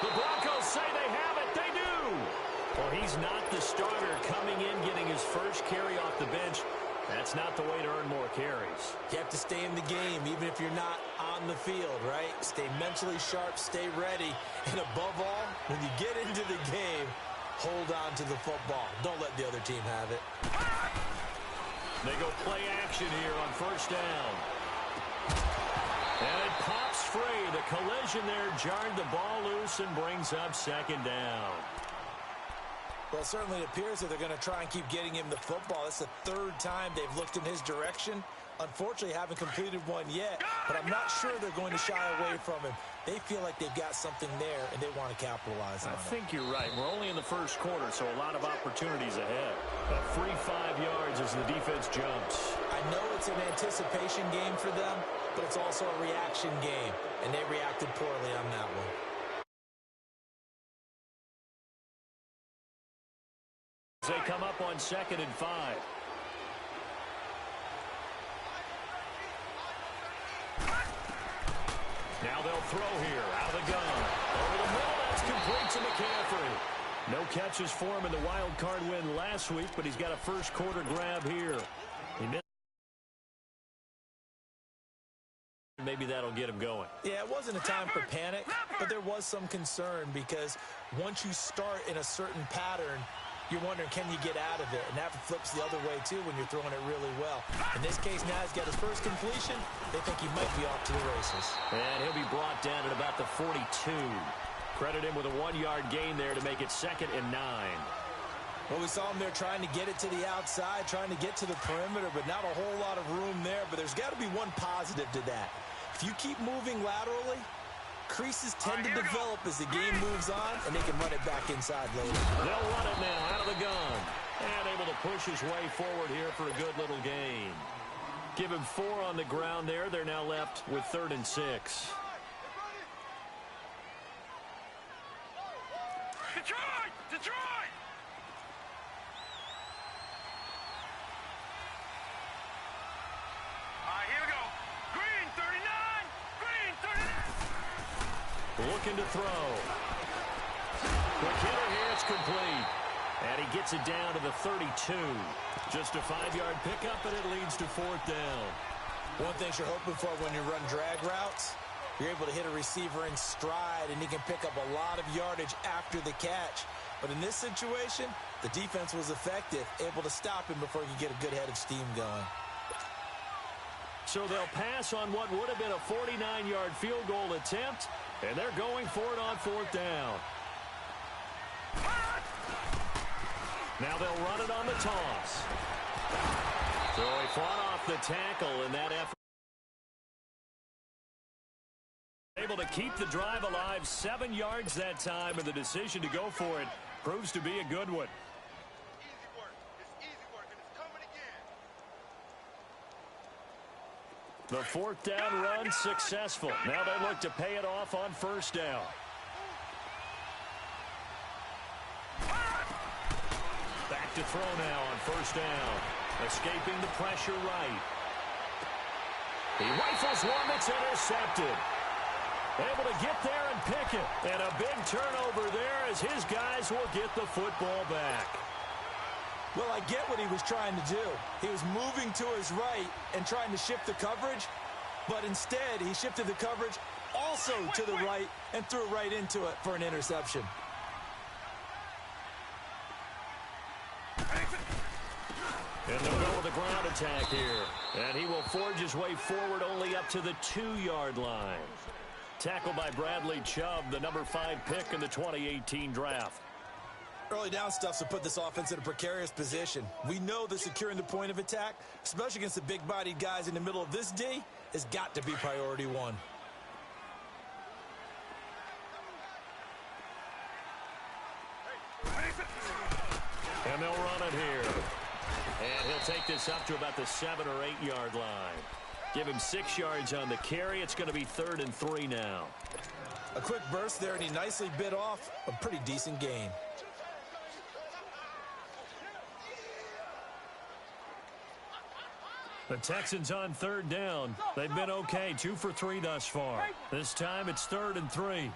The Broncos say they have it. They do. Well, he's not the starter coming in, getting his first carry off the bench. That's not the way to earn more carries. You have to stay in the game, even if you're not on the field, right? Stay mentally sharp, stay ready, and above all, when you get into the game, hold on to the football. Don't let the other team have it. They go play action here on first down. And it pops free. The collision there jarred the ball loose and brings up second down. Well, it certainly appears that they're going to try and keep getting him the football. That's the third time they've looked in his direction. Unfortunately, haven't completed one yet, but I'm not sure they're going to shy away from him. They feel like they've got something there, and they want to capitalize on it. I think you're right. We're only in the first quarter, so a lot of opportunities ahead. A free 5 yards as the defense jumps. I know it's an anticipation game for them, but it's also a reaction game, and they reacted poorly on that one. They come up on 2nd and 5. Now they'll throw here out of the gun. Over the middle, that's complete to McCaffrey. No catches for him in the wild card win last week, but he's got a first quarter grab here. He missed. Maybe that'll get him going. Yeah, it wasn't a time for panic, but there was some concern because once you start in a certain pattern, you're wondering, can you get out of it? And that flips the other way, too, when you're throwing it really well. In this case, now he's got his first completion. They think he might be off to the races. And he'll be brought down at about the 42. Credit him with a 1-yard gain there to make it 2nd and 9. Well, we saw him there trying to get it to the outside, trying to get to the perimeter, but not a whole lot of room there. But there's got to be one positive to that. If you keep moving laterally, creases tend to develop as the game moves on, and they can run it back inside later. They'll run it now out of the gun. And able to push his way forward here for a good little gain. Give him 4 on the ground there. They're now left with 3rd and 6. Detroit! Detroit! All right, here we go. Green 39! Green 39! Looking to throw. Quick hitter here, it's complete. And he gets it down to the 32. Just a 5-yard pickup, and it leads to 4th down. One thing you're hoping for when you run drag routes, you're able to hit a receiver in stride, and he can pick up a lot of yardage after the catch. But in this situation, the defense was effective, able to stop him before he could get a good head of steam going. So they'll pass on what would have been a 49-yard field goal attempt, and they're going for it on 4th down. Now they'll run it on the toss. So he fought off the tackle in that effort. Able to keep the drive alive, 7 yards that time, and the decision to go for it proves to be a good one. Easy work. It's easy work, and it's coming again. The 4th down run successful. Now they look to pay it off on 1st down. Back to throw now on 1st down. Escaping the pressure right. He rifles one that's intercepted. Able to get there and pick it. And a big turnover there as his guys will get the football back. Well, I get what he was trying to do. He was moving to his right and trying to shift the coverage, but instead he shifted the coverage also to the right and threw right into it for an interception. And they'll go with the ground attack here. And he will forge his way forward only up to the 2-yard line. Tackled by Bradley Chubb, the number 5 pick in the 2018 draft. Early down stuff to put this offense in a precarious position. We know that securing the point of attack, especially against the big-bodied guys in the middle of this D, has got to be priority 1. And they'll run it here. And he'll take this up to about the 7 or 8 yard line. Give him 6 yards on the carry. It's going to be 3rd and 3 now. A quick burst there, and he nicely bit off a pretty decent gain. The Texans on 3rd down. They've been okay, 2 for 3 thus far. This time it's 3rd and 3.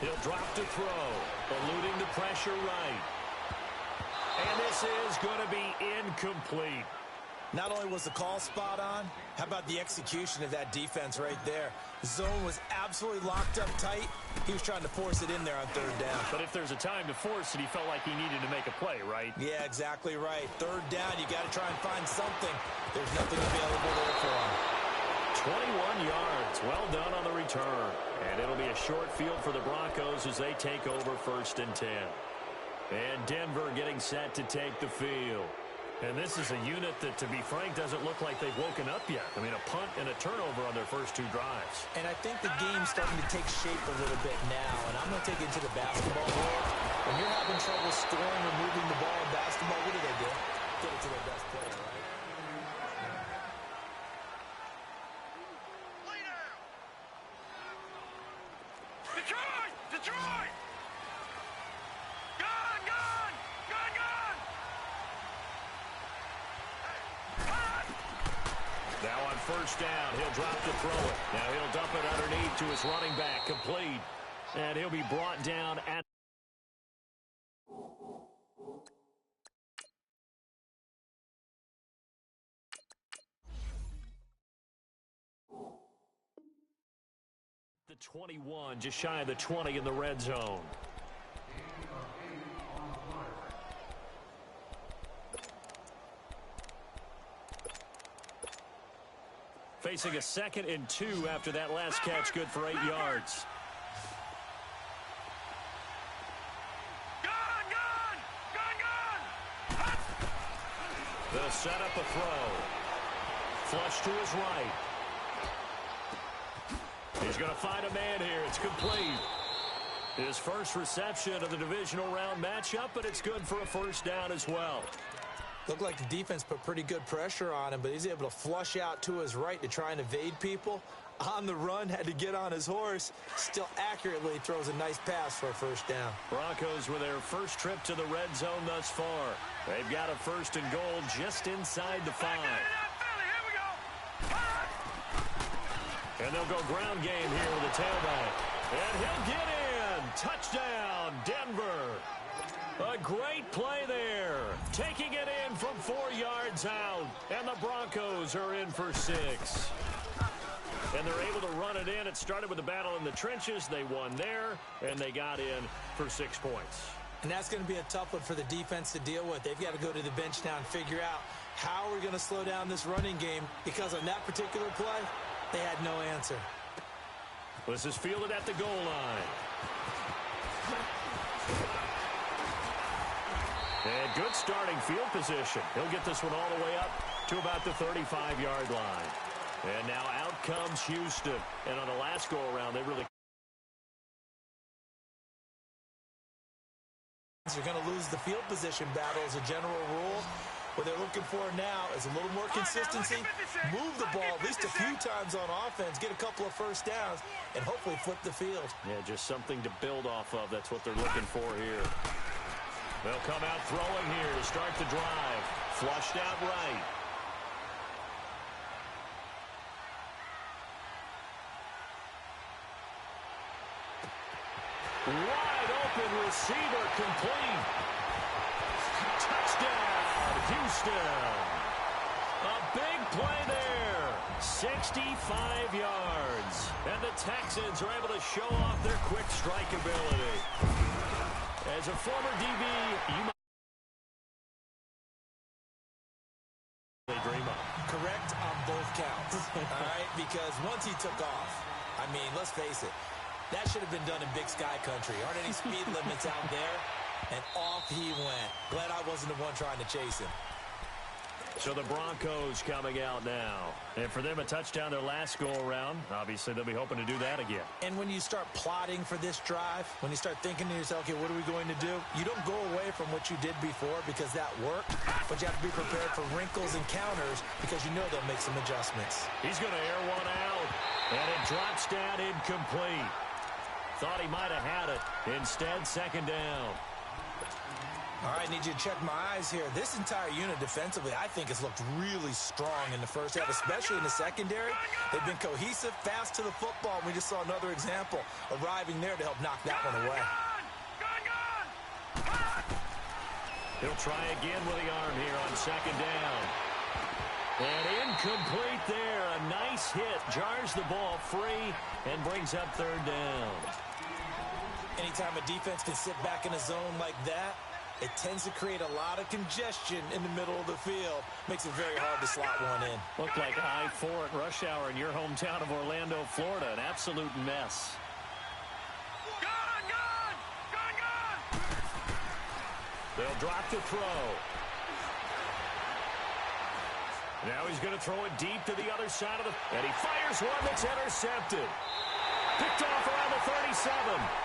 He'll drop to throw, eluding the pressure right. And this is going to be incomplete. Not only was the call spot on, how about the execution of that defense right there? The zone was absolutely locked up tight. He was trying to force it in there on third down. But if there's a time to force it, he felt like he needed to make a play, right? Yeah, exactly right. Third down, you got to try and find something. There's nothing available there for him. 21 yards. Well done on the return. And it'll be a short field for the Broncos as they take over 1st and 10. And Denver getting set to take the field. And this is a unit that, to be frank, doesn't look like they've woken up yet. I mean, a punt and a turnover on their first 2 drives. And I think the game's starting to take shape a little bit now. And I'm going to take it to the basketball world. When you're having trouble scoring or moving the ball in basketball, what do? Get it to their best player, right? Detroit! Detroit! Gun! Gun! Gun! Gun! Now on 1st down, he'll drop to throw it. Now he'll dump it underneath to his running back, complete. And he'll be brought down at the 21, just shy of the 20 in the red zone. Facing a 2nd and 2 after that last catch, good for 8 yards. Gun! Gun! Gun! Gun! They'll set up a throw. Flush to his right. He's going to find a man here. It's complete. His first reception of the divisional round matchup, but it's good for a 1st down as well. Looked like the defense put pretty good pressure on him, but he's able to flush out to his right to try and evade people. On the run, had to get on his horse. Still accurately throws a nice pass for a 1st down. Broncos with their first trip to the red zone thus far. They've got a 1st and goal just inside the 5. And they'll go ground game here with a tailback. And he'll get in. Touchdown, Denver. A great play there. Taking it in from 4 yards out. And the Broncos are in for 6. And they're able to run it in. It started with a battle in the trenches. They won there, and they got in for 6 points. And that's going to be a tough one for the defense to deal with. They've got to go to the bench now and figure out how we're going to slow down this running game, because on that particular play, they had no answer. This is fielded at the goal line. And good starting field position. He'll get this one all the way up to about the 35-yard line. And now out comes Houston. And on the last go-around, they really... You're going to lose the field position battle as a general rule. What they're looking for now is a little more consistency. Move the ball at least a few times on offense, get a couple of 1st downs, and hopefully flip the field. Yeah, just something to build off of. That's what they're looking for here. They'll come out throwing here to start the drive. Flushed out right. Wide open receiver, complete. Touchdown, Houston. A big play there. 65 yards. And the Texans are able to show off their quick strike ability. As a former DB, you might they dream of. Correct on both counts, all right? Because once he took off, I mean, let's face it, that should have been done in Big Sky Country. Aren't any speed limits out there? And off he went. Glad I wasn't the one trying to chase him. So the Broncos coming out now. And for them, a touchdown their last go-around. Obviously, they'll be hoping to do that again. And when you start plotting for this drive, when you start thinking to yourself, okay, what are we going to do? You don't go away from what you did before because that worked, but you have to be prepared for wrinkles and counters because you know they'll make some adjustments. He's going to air one out, and it drops down incomplete. Thought he might have had it. Instead, 2nd down. All right, need you to check my eyes here. This entire unit defensively, I think, has looked really strong in the first half, especially in the secondary. They've been cohesive, fast to the football. We just saw another example arriving there to help knock that one away. He'll try again with the arm here on second down. And incomplete there. A nice hit. Jars the ball free and brings up third down. Anytime a defense can sit back in a zone like that, it tends to create a lot of congestion in the middle of the field. Makes it very hard to slot one in. Looked like I-4 at rush hour in your hometown of Orlando, Florida. An absolute mess. They'll drop to throw. Now he's going to throw it deep to the other side of the... And he fires one that's intercepted. Picked off around the 37.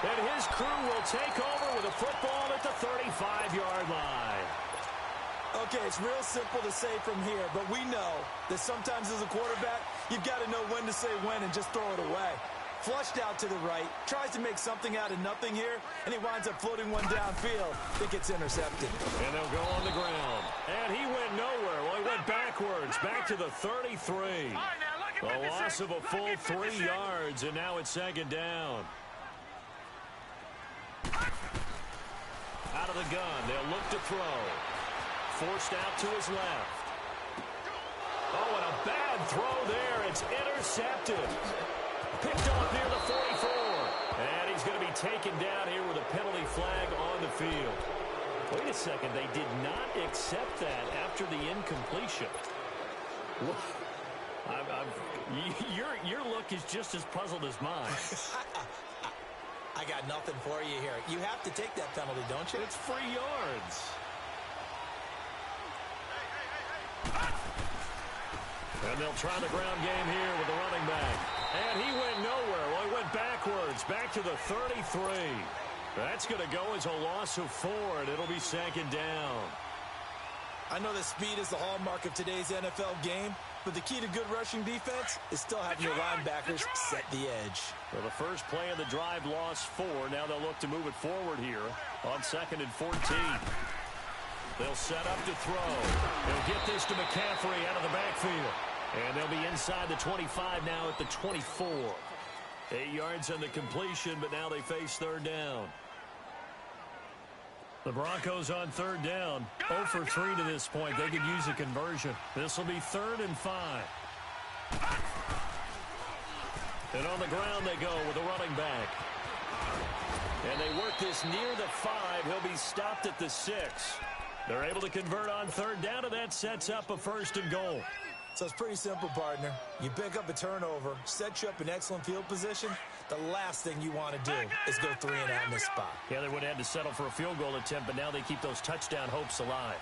And his crew will take over with a football at the 35-yard line. Okay, it's real simple to say from here, but we know that sometimes as a quarterback, you've got to know when to say when and just throw it away. Flushed out to the right, tries to make something out of nothing here, and he winds up floating one downfield. It gets intercepted. And they'll go on the ground. And he went nowhere. Well, he went backwards, back to the 33. A loss of a full 3 yards, and now it's second down. Out of the gun, they'll look to throw. Forced out to his left. Oh, and a bad throw there. It's intercepted. Picked off near the 44. And he's going to be taken down here with a penalty flag on the field. Wait a second. They did not accept that after the incompletion. Your look is just as puzzled as mine. I got nothing for you here. You have to take that penalty, don't you? It's free yards. And they'll try the ground game here with the running back. And he went nowhere. Well, he went backwards, back to the 33. That's going to go as a loss of 4, and it'll be second down. I know that speed is the hallmark of today's NFL game, but the key to good rushing defense is still having your linebackers set the edge. Well, the first play of the drive lost 4. Now they'll look to move it forward here on 2nd and 14. They'll set up to throw. They'll get this to McCaffrey out of the backfield. And they'll be inside the 25 now at the 24. 8 yards on the completion, but now they face third down. The Broncos on third down. 0 for 3 to this point. They could use a conversion. This will be 3rd and 5. And on the ground they go with a running back. And they work this near the 5. He'll be stopped at the 6. They're able to convert on third down, and that sets up a 1st and goal. So it's pretty simple, partner. You pick up a turnover, set you up in excellent field position. The last thing you want to do is go 3 and out in this spot. Yeah, they would have had to settle for a field goal attempt, but now they keep those touchdown hopes alive.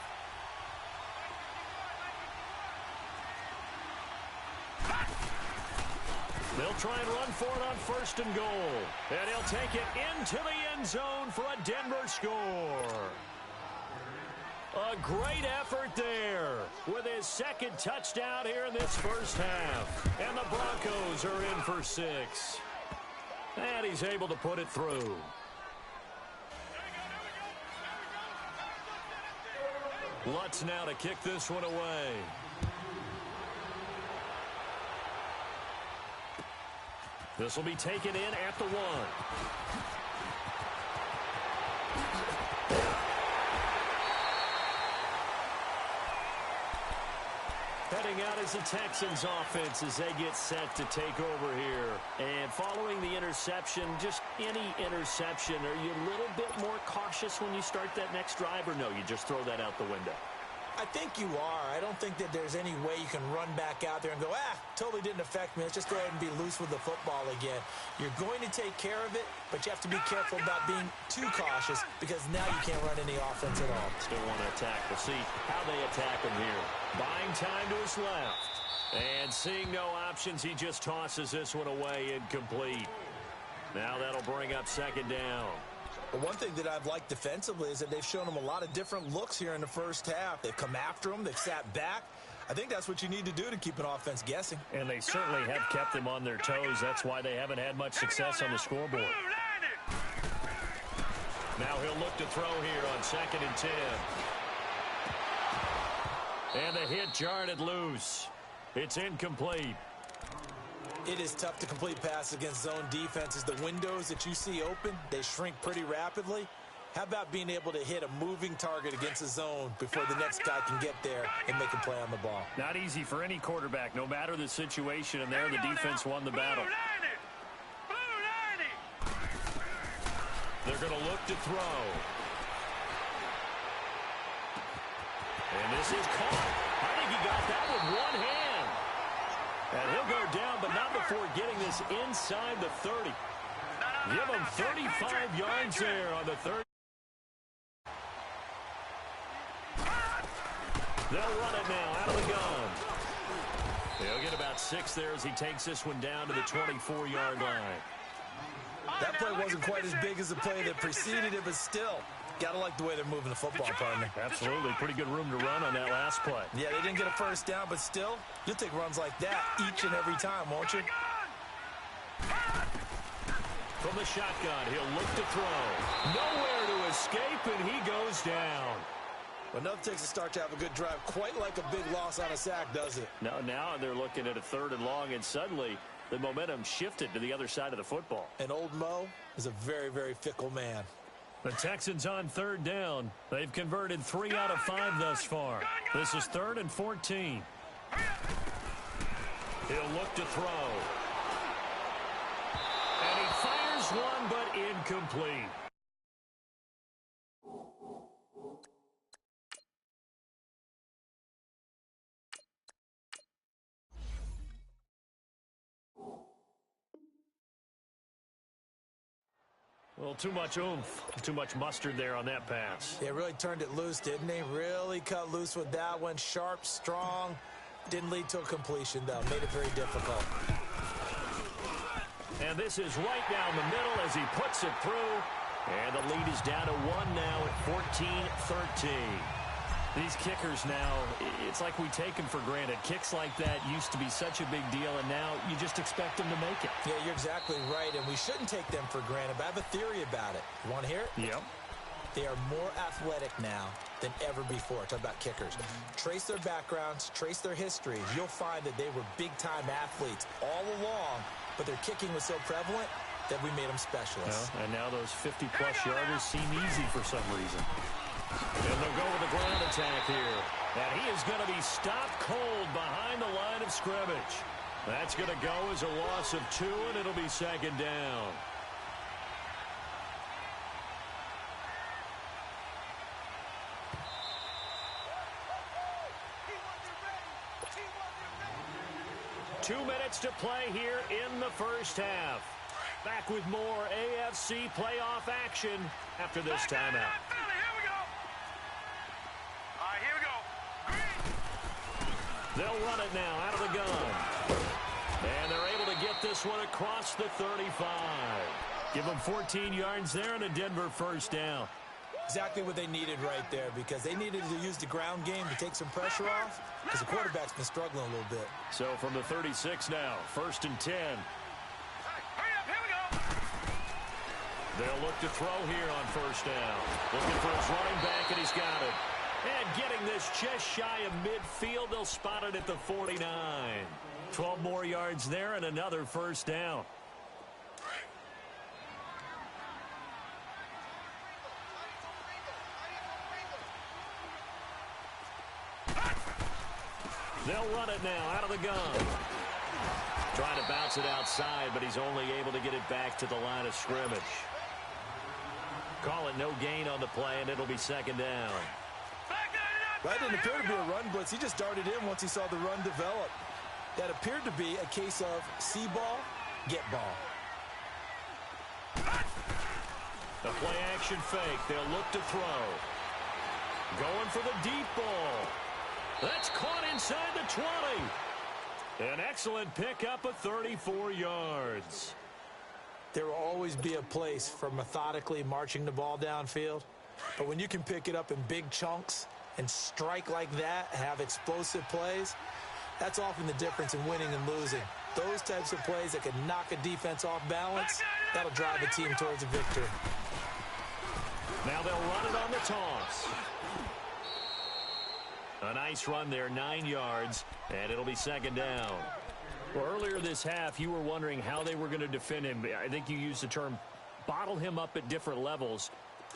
They'll try and run for it on 1st and goal. And he'll take it into the end zone for a Denver score. A great effort there with his 2nd touchdown here in this first half. And the Broncos are in for 6. And he's able to put it through. Lutz now to kick this one away. This will be taken in at the 1. Heading out is the Texans offense as they get set to take over here. And following the interception, just any interception, are you a little bit more cautious when you start that next drive, or no, you just throw that out the window? I think you are. I don't think that there's any way you can run back out there and go, totally didn't affect me. Let's just go ahead and be loose with the football again. You're going to take care of it, but you have to be careful about being too cautious because now you can't run any offense at all. Still want to attack. We'll see how they attack him here. Buying time to his left. And seeing no options, he just tosses this one away incomplete. Now that'll bring up 2nd down. But one thing that I've liked defensively is that they've shown him a lot of different looks here in the first half. They've come after him. They've sat back. I think that's what you need to do to keep an offense guessing. And they certainly have kept them on their toes. That's why they haven't had much success on the scoreboard. Now he'll look to throw here on 2nd and 10. And the hit jarred it loose. It's incomplete. It is tough to complete passes against zone defenses. The windows that you see open, they shrink pretty rapidly. How about being able to hit a moving target against a zone before the next guy can get there and make a play on the ball? Not easy for any quarterback, no matter the situation, and there the defense won the battle. They're going to look to throw. And this is caught. I think he got that with one hand. And he'll go down, but not before getting this inside the 30. Give him 35 yards there on the 30. They'll run it now out of the gun. They'll get about 6 there as he takes this one down to the 24-yard line. That play wasn't quite as big as the play that preceded it, but still, got to like the way they're moving the football, partner. Absolutely. Pretty good room to run on that last play. Yeah, they didn't get a first down, but still, you'll take runs like that each and every time, won't you? From the shotgun, he'll look to throw. Nowhere to escape, and he goes down. But nothing takes a start to have a good drive, quite like a big loss on a sack, does it? No, now they're looking at a 3rd and long, and suddenly the momentum shifted to the other side of the football. And old Mo is a very, very fickle man. The Texans on 3rd down. They've converted 3 out of 5 thus far. This is 3rd and 14. He'll look to throw. And he fires one, but incomplete. Well, too much oomph, too much mustard there on that pass. They really turned it loose, didn't they? Really cut loose with that one. Sharp, strong. Didn't lead to a completion, though. Made it very difficult. And this is right down the middle as he puts it through. And the lead is down to 1 now at 14-13. These kickers now, it's like we take them for granted. Kicks like that used to be such a big deal, and now you just expect them to make it. Yeah, you're exactly right, and we shouldn't take them for granted, but I have a theory about it. You want to hear it? Yep. They are more athletic now than ever before. Talk about kickers. Trace their backgrounds, trace their histories. You'll find that they were big-time athletes all along, but their kicking was so prevalent that we made them specialists. Well, and now those 50-plus yarders seem easy for some reason. And they'll go with the ground attack here. And he is going to be stopped cold behind the line of scrimmage. That's going to go as a loss of 2, and it'll be 2nd down. Two minutes to play here in the first half. Back with more AFC playoff action after this timeout. They'll run it now out of the gun. And they're able to get this one across the 35. Give them 14 yards there and a Denver first down. Exactly what they needed right there, because they needed to use the ground game to take some pressure off, because the quarterback's been struggling a little bit. So from the 36 now, 1st and 10. They'll look to throw here on 1st down. Looking for his running back, and he's got it. And getting this just shy of midfield, they'll spot it at the 49. 12 more yards there and another 1st down. They'll run it now out of the gun. Trying to bounce it outside, but he's only able to get it back to the line of scrimmage. Call it no gain on the play, and it'll be 2nd down. That didn't appear to be a run blitz. He just darted in once he saw the run develop. That appeared to be a case of see ball, get ball. The play action fake. They'll look to throw. Going for the deep ball. That's caught inside the 20. An excellent pickup of 34 yards. There will always be a place for methodically marching the ball downfield. But when you can pick it up in big chunks and strike like that, have explosive plays, that's often the difference in winning and losing. Those types of plays that can knock a defense off balance, that'll drive a team towards a victory. Now they'll run it on the toss. A nice run there, 9 yards, and it'll be second down. Well, earlier this half, you were wondering how they were going to defend him. I think you used the term bottle him up at different levels.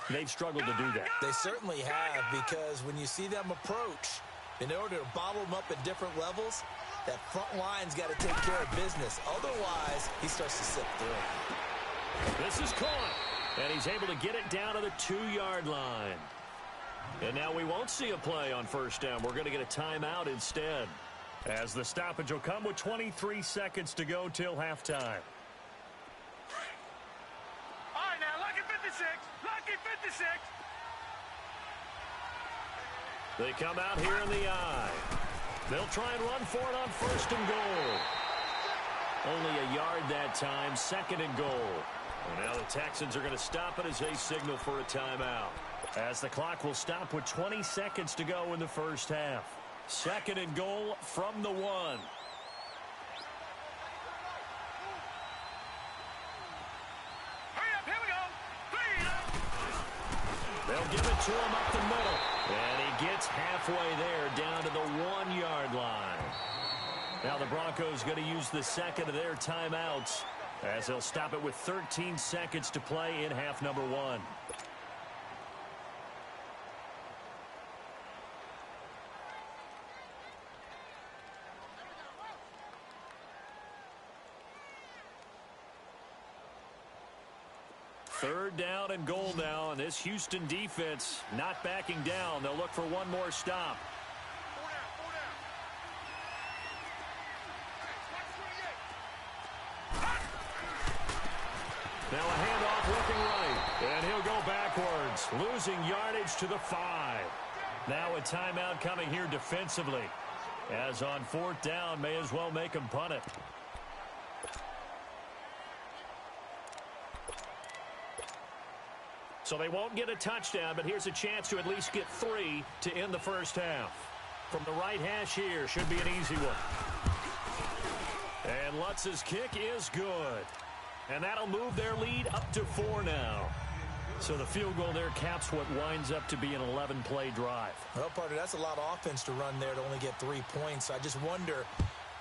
They've struggled to do that. They certainly have, because when you see them approach, in order to bottle him up at different levels, that front line's got to take care of business. Otherwise, he starts to slip through. This is caught, and he's able to get it down to the 2-yard line. And now we won't see a play on first down. We're going to get a timeout instead, as the stoppage will come with 23 seconds to go till halftime. All right, now, lucky 56. Lucky 56. They come out here in the eye. They'll try and run for it on first and goal. Only a yard that time, second and goal. And now the Texans are going to stop it as they signal for a timeout, as the clock will stop with 20 seconds to go in the first half. Second and goal from the 1. Hurry up, here we go. 3. They'll give it to him up the middle. And he gets halfway there, down to the 1-yard line. Now the Broncos going to use the second of their timeouts, as they'll stop it with 13 seconds to play in half number 1. Third down and goal now, and this Houston defense not backing down. They'll look for one more stop. Now a handoff looking right, and he'll go backwards, losing yardage to the 5. Now a timeout coming here defensively, as on fourth down, may as well make him punt it. So they won't get a touchdown, but here's a chance to at least get 3 to end the first half. From the right hash here, should be an easy one. And Lutz's kick is good. And that'll move their lead up to 4 now. So the field goal there caps what winds up to be an 11-play drive. Well, partner, that's a lot of offense to run there to only get 3 points. So I just wonder,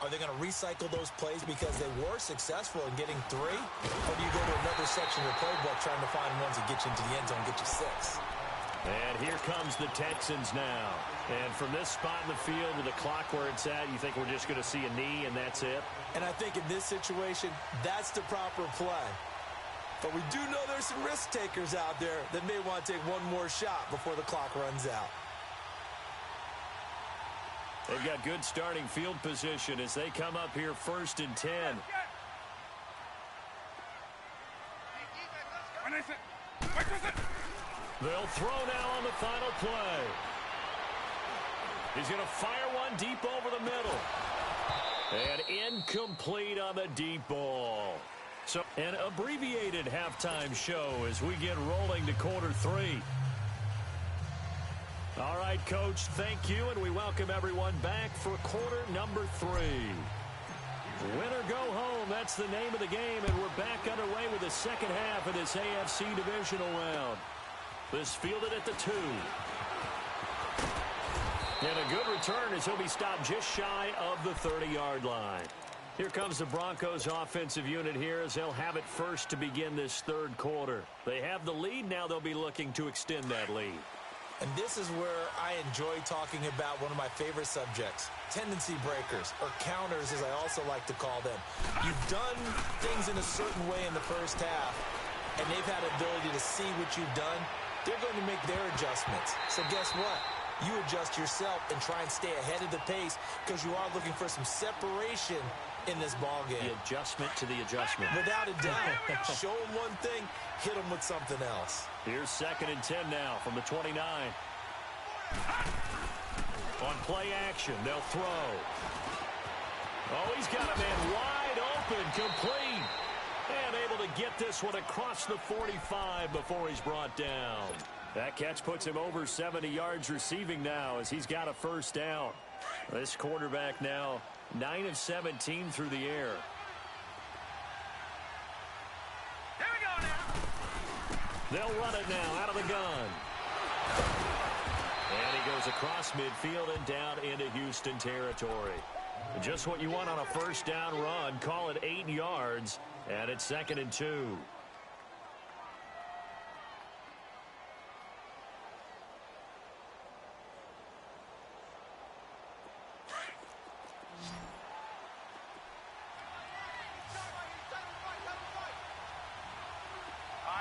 are they going to recycle those plays because they were successful in getting 3? Or do you go to another section of the playbook trying to find ones that get you into the end zone and get you 6? And here comes the Texans now. And from this spot in the field with the clock where it's at, you think we're just going to see a knee and that's it? And I think in this situation, that's the proper play. But we do know there's some risk takers out there that may want to take one more shot before the clock runs out. They've got good starting field position as they come up here first and 10. They'll throw now on the final play. He's going to fire one deep over the middle. And incomplete on the deep ball. So an abbreviated halftime show as we get rolling to quarter 3. All right, Coach, thank you, and we welcome everyone back for quarter number 3. Win or go home, that's the name of the game, and we're back underway with the second half of this AFC divisional round. This fielded at the 2. And a good return as he'll be stopped just shy of the 30-yard line. Here comes the Broncos offensive unit here as they'll have it first to begin this third quarter. They have the lead. Now they'll be looking to extend that lead. And this is where I enjoy talking about one of my favorite subjects, tendency breakers, or counters as I also like to call them. You've done things in a certain way in the first half, and they've had the ability to see what you've done. They're going to make their adjustments. So guess what? You adjust yourself and try and stay ahead of the pace because you are looking for some separation in this ball game. The adjustment to the adjustment. Without a doubt. Show them one thing, hit them with something else. Here's second and 10 now from the 29. On play action, they'll throw. Oh, he's got a man wide open, complete. And able to get this one across the 45 before he's brought down. That catch puts him over 70 yards receiving now as he's got a first down. This quarterback now 9 of 17 through the air. Here we go now. They'll run it now out of the gun. And he goes across midfield and down into Houston territory. Just what you want on a first down run. Call it 8 yards, and it's 2nd and 2.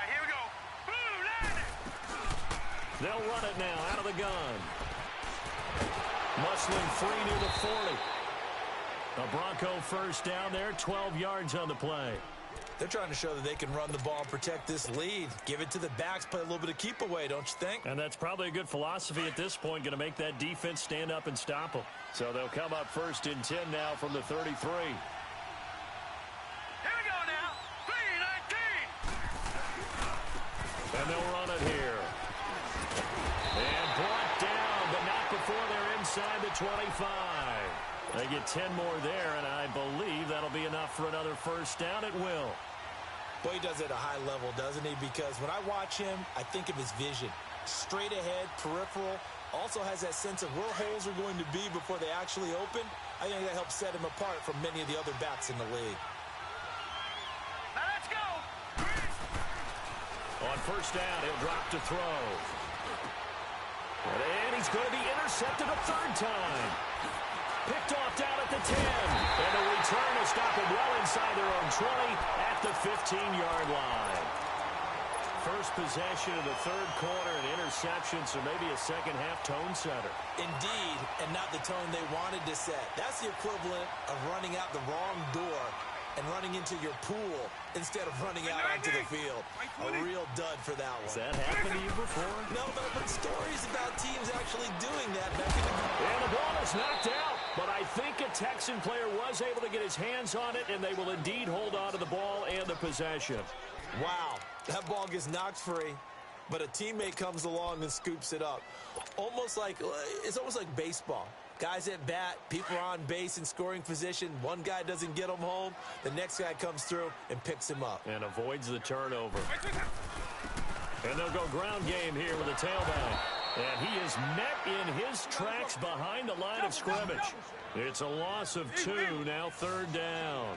Here we go. Boom, landed. They'll run it now out of the gun. Muslim free near the 40. A Bronco first down there, 12 yards on the play. They're trying to show that they can run the ball and protect this lead. Give it to the backs, play a little bit of keep away, don't you think? And that's probably a good philosophy at this point, going to make that defense stand up and stop them. So they'll come up 1st and 10 now from the 33. Here we go now. 3-19. And they'll run it here. And brought down, but not before they're inside the 25. They get 10 more there, and I believe that'll be enough for another first down. It will. Boy, he does it at a high level, doesn't he? Because when I watch him, I think of his vision. Straight ahead, peripheral, also has that sense of where holes are going to be before they actually open. I think that helps set him apart from many of the other backs in the league. Now let's go. On first down, he'll drop to throw. And he's going to be intercepted a 3rd time. Picked off down at the 10. And the return to stop him well inside their own 20 at the 15-yard line. First possession of the 3rd quarter, an interception, so maybe a second-half tone setter. Indeed, and not the tone they wanted to set. That's the equivalent of running out the wrong door and running into your pool instead of running out onto the field. A real dud for that one. Has that happened to you before? No, but I've heard stories about teams actually doing that. And the ball is knocked out, but I think a Texan player was able to get his hands on it, and they will indeed hold on to the ball and the possession. Wow, that ball gets knocked free, but a teammate comes along and scoops it up. It's almost like baseball. Guys at bat, people are on base in scoring position. One guy doesn't get him home. The next guy comes through and picks him up. And avoids the turnover. And they'll go ground game here with a tailback. And he is met in his tracks behind the line of scrimmage. It's a loss of 2, now 3rd down.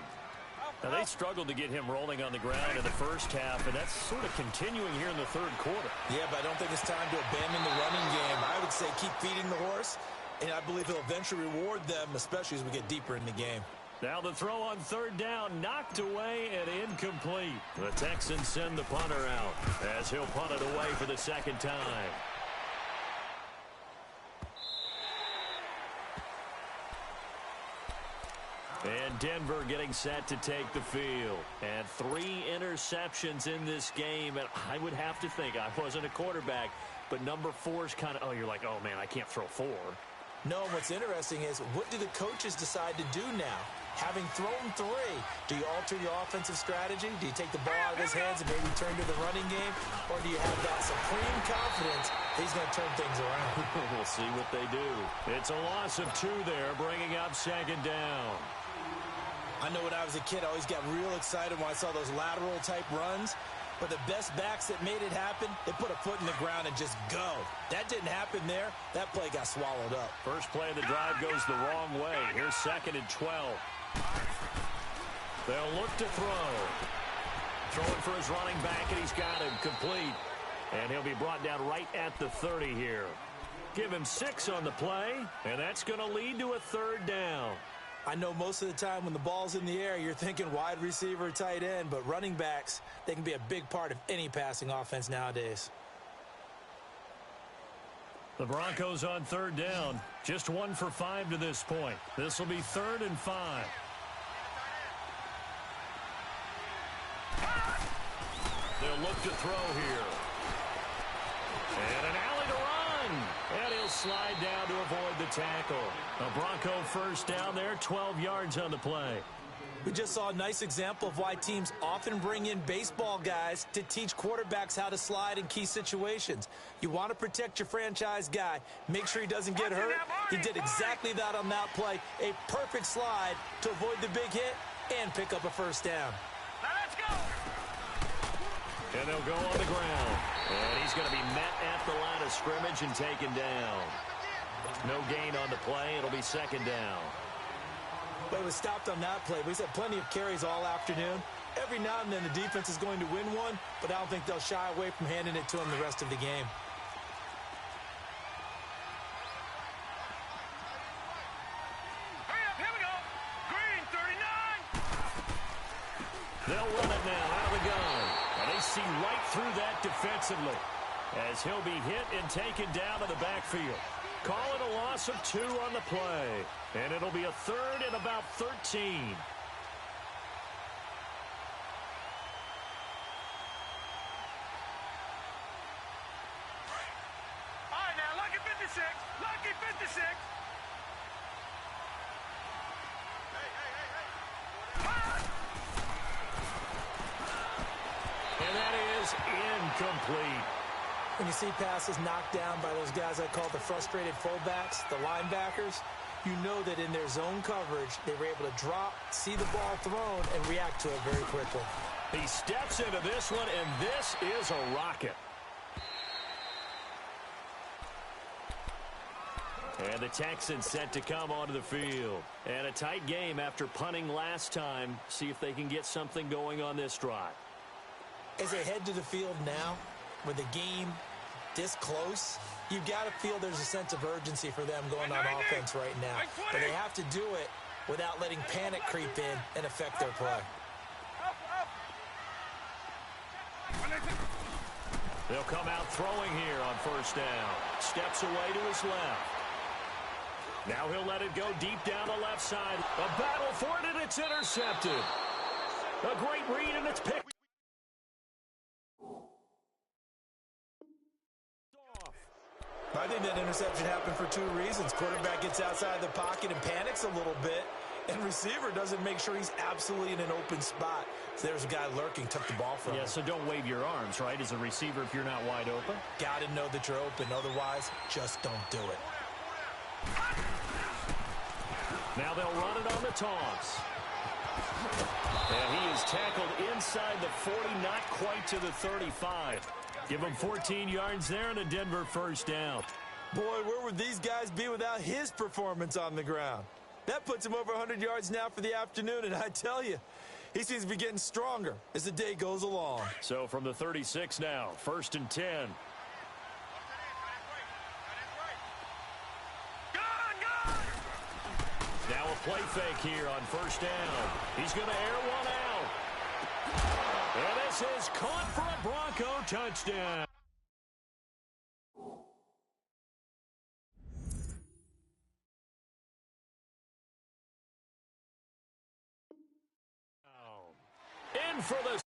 Now, they struggled to get him rolling on the ground in the first half, and that's sort of continuing here in the 3rd quarter. Yeah, but I don't think it's time to abandon the running game. I would say keep feeding the horse, and I believe he'll eventually reward them, especially as we get deeper in the game. Now the throw on 3rd down, knocked away and incomplete. The Texans send the punter out as he'll punt it away for the 2nd time. And Denver getting set to take the field. And 3 interceptions in this game. And I would have to think, I wasn't a quarterback, but number 4 is kind of, you're like, oh, man, I can't throw 4. No, what's interesting is, what do the coaches decide to do now? Having thrown 3, do you alter your offensive strategy? Do you take the ball out of his hands and maybe turn to the running game? Or do you have that supreme confidence that he's going to turn things around? We'll see what they do. It's a loss of 2 there, bringing up 2nd down. I know when I was a kid, I always got real excited when I saw those lateral-type runs. But the best backs that made it happen, they put a foot in the ground and just go. That didn't happen there. That play got swallowed up. First play of the drive goes the wrong way. Here's 2nd and 12. They'll look to throw. Throwing for his running back, and he's got him complete. And he'll be brought down right at the 30 here. Give him 6 on the play, and that's going to lead to a 3rd down. I know most of the time when the ball's in the air, you're thinking wide receiver, tight end, but running backs, they can be a big part of any passing offense nowadays. The Broncos on 3rd down. Just 1 for 5 to this point. This will be 3rd and 5. They'll look to throw here. And an alley to run. And he'll slide down to avoid the tackle. A Bronco first down there, 12 yards on the play. We just saw a nice example of why teams often bring in baseball guys to teach quarterbacks how to slide in key situations. You want to protect your franchise guy. Make sure he doesn't get hurt. He did exactly that on that play. A perfect slide to avoid the big hit and pick up a first down. Now let's go. And they'll go on the ground. And he's going to be met at the line of scrimmage and taken down. No gain on the play. It'll be second down. But it was stopped on that play. We've had plenty of carries all afternoon. Every now and then the defense is going to win one, but I don't think they'll shy away from handing it to him the rest of the game. Hurry up, here we go. Green, 39. They'll run it now out of the gun. And they see right through that defensively as he'll be hit and taken down to the backfield. Call it a loss of 2 on the play. And it'll be a third and about 13. All right, now, lucky 56. Lucky 56. And that is incomplete. When you see passes knocked down by those guys I call the frustrated fullbacks, the linebackers, you know that in their zone coverage, they were able to drop, see the ball thrown, and react to it very quickly. He steps into this one, and this is a rocket. And the Texans set to come onto the field. And a tight game after punting last time. See if they can get something going on this drive. As they head to the field now, with the game this close, you've got to feel there's a sense of urgency for them going on offense right now. But they have to do it without letting panic creep in and affect their play. They'll come out throwing here on first down. Steps away to his left. Now he'll let it go deep down the left side. A battle for it, and it's intercepted. A great read, and it's picked. I think that interception happened for 2 reasons. Quarterback gets outside the pocket and panics a little bit, and receiver doesn't make sure he's absolutely in an open spot. So there's a guy lurking, took the ball from him. Yeah, so don't wave your arms, right, as a receiver if you're not wide open. Got to know that you're open. Otherwise, just don't do it. Now they'll run it on the toss. And he is tackled inside the 40, not quite to the 35. Give him 14 yards there and a Denver first down. Boy, where would these guys be without his performance on the ground? That puts him over 100 yards now for the afternoon, and I tell you, he seems to be getting stronger as the day goes along. So from the 36 now, 1st and 10. Now a play fake here on first down. He's going to air one out. And this is caught for a Bronco touchdown. In for the